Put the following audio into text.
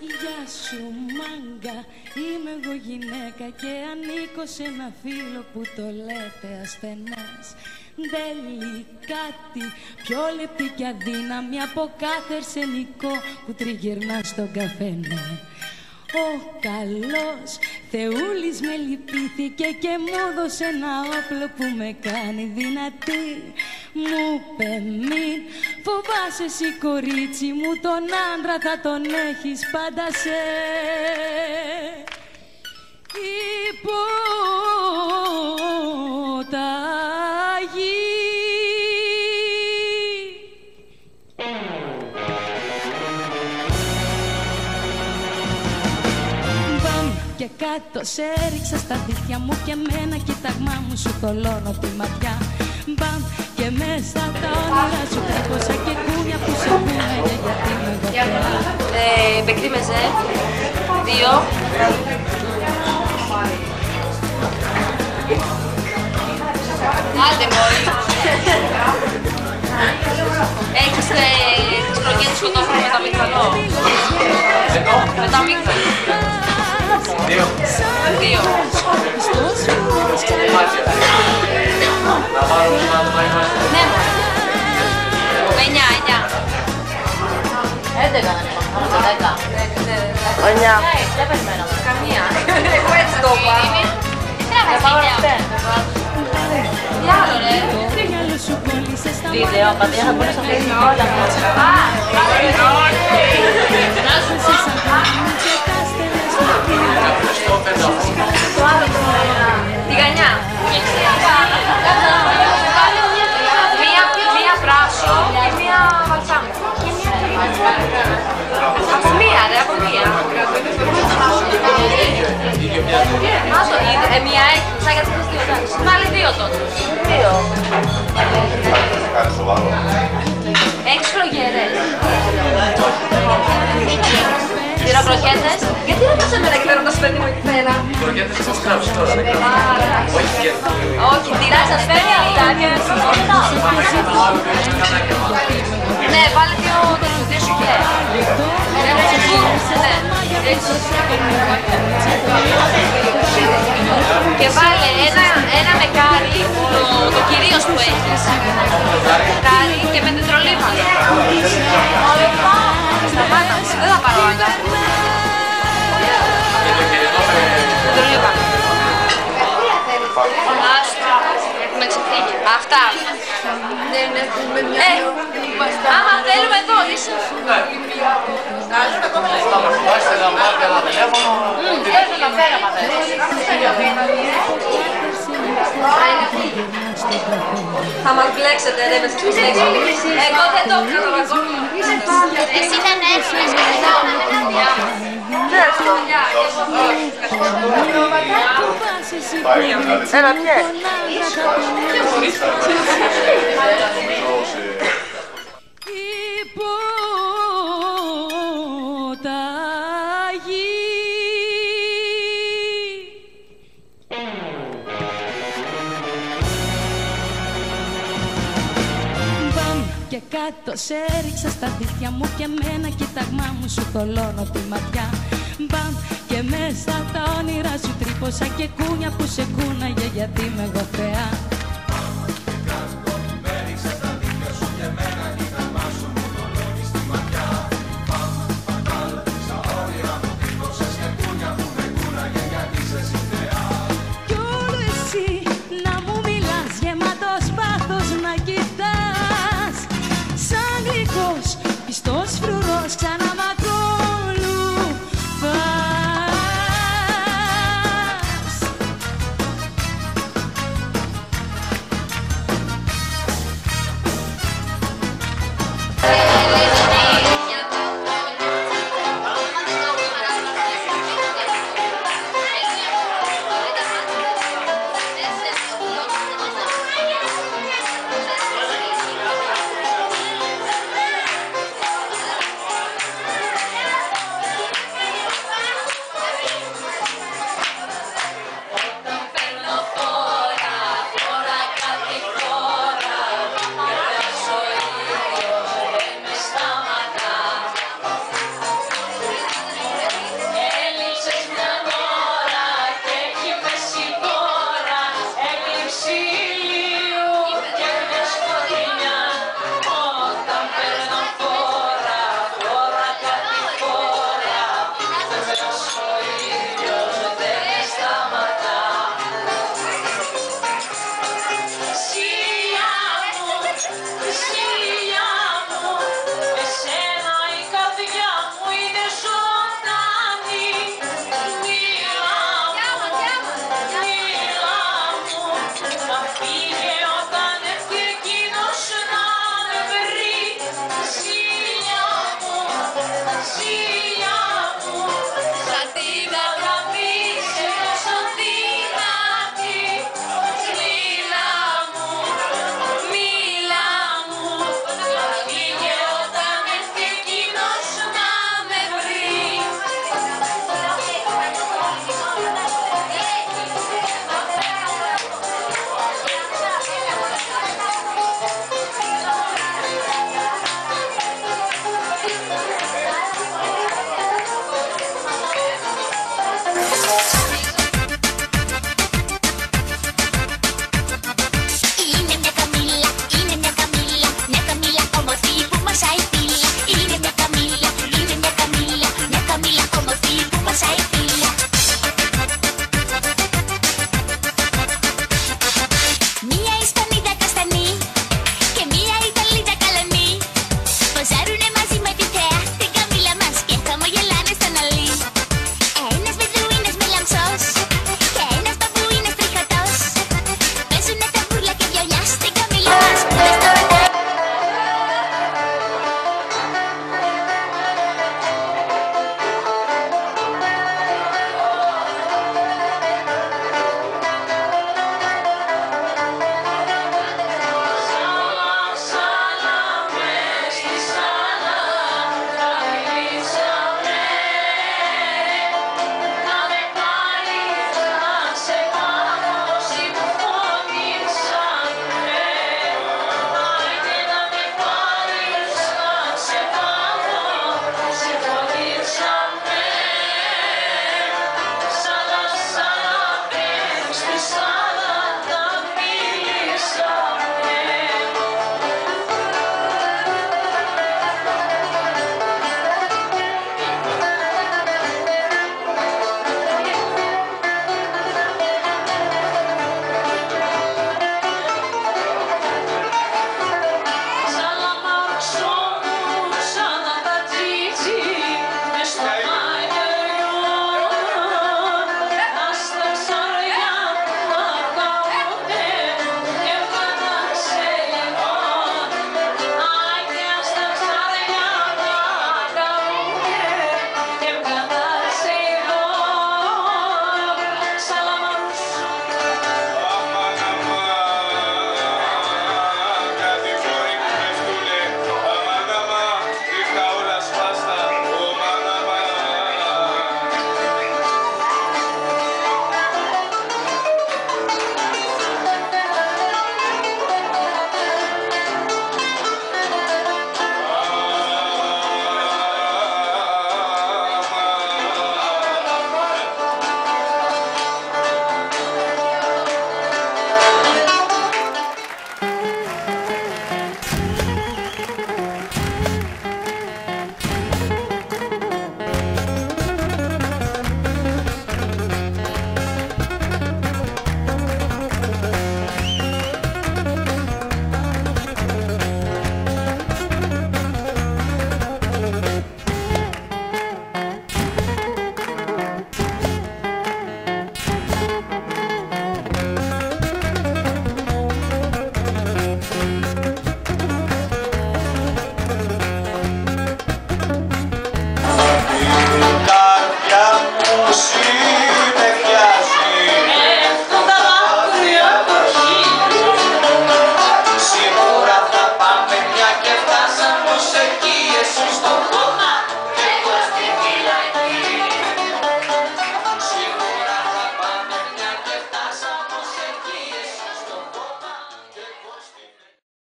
Γεια σου μάγκα, είμαι εγώ γυναίκα και ανήκω σε ένα φίλο που το λέτε ασθενές. Κάτι πιο λεπτή και αδύναμη από κάθε αρσενικό που τριγυρνά στον καφενέ. Ο καλός Θεούλης με λυπήθηκε και μου έδωσε ένα όπλο που με κάνει δυνατή. Μου είπε μην φοβάσαι εσύ κορίτσι μου, τον άντρα θα τον έχεις πάντα σε υποταγή. Και κάτω σε έριξα στα δίχτυα μου και με ένα κοίταγμά μου σου θολώνω τη ματιά. Μπαμ και μέσα τα όνειρα σου κρύβωσα και κούνια που σε πούναγε γιατί με γοφιά. Μπεκρίμεζε, 2. Άντε μόλι. Έχεις τις κροκέτες σκοτώφρου με τα μηχανό. Με τα μηχανό. 2. Ναι, με 9. 11 δεν είπαμε, 10. 9. Δεν περιμέναμε. Καμία. Εγώ έτσι το είπα. Δεν πάω αυτέ. Τι άλλο ρε. Βίντεο, πατέρα θα μπορείς να φέρεις όλα αυτά. Τηγανιά. Μία πράσο και μία βαλσάμι. Από μία ρε, από μία. Μία έχει, σαν για τις δύο τάξεις. Βάλε 2 τότε. 2. Έχεις φλογέρες. Τυροκροκέτες. Γιατί δεν πας εμένα και φέρω το σπίτι μου εκεί πέρα. Κροκέτες θα σας γράψει τώρα. Όχι και... Όχι, τυράς σας φέρνει αυτά και... Ναι, βάλε 2 σουκέ. Και βάλε ένα μεκάρι, το κυρίως που έχεις. Μεκάρι και με τετρολίβανο. Σταμάτα, δεν θα πάρω άλλα. Τετρολίβανο. Έχουμε ξεφύγει. Αυτά. Άμα θέλουμε εδώ, είσαι. Θα μας μπλέξετε ρε με τις λέξεις. Εγώ δεν το ξέρω ακόμα. Εσύ δεν έφυγες και εδώ. Ένα πιέ. Και κάτω σε έριξα στα δίχτυα μου και με ένα κοίταγμά μου σου θολώνω τη ματιά. Μπαμ και μέσα τα όνειρα σου τρύπωσα και κούνια που σε κούναγε γιατί με γοφέα. Πιστός φρουρός ξανά μ' ακολουθάς. Εσύ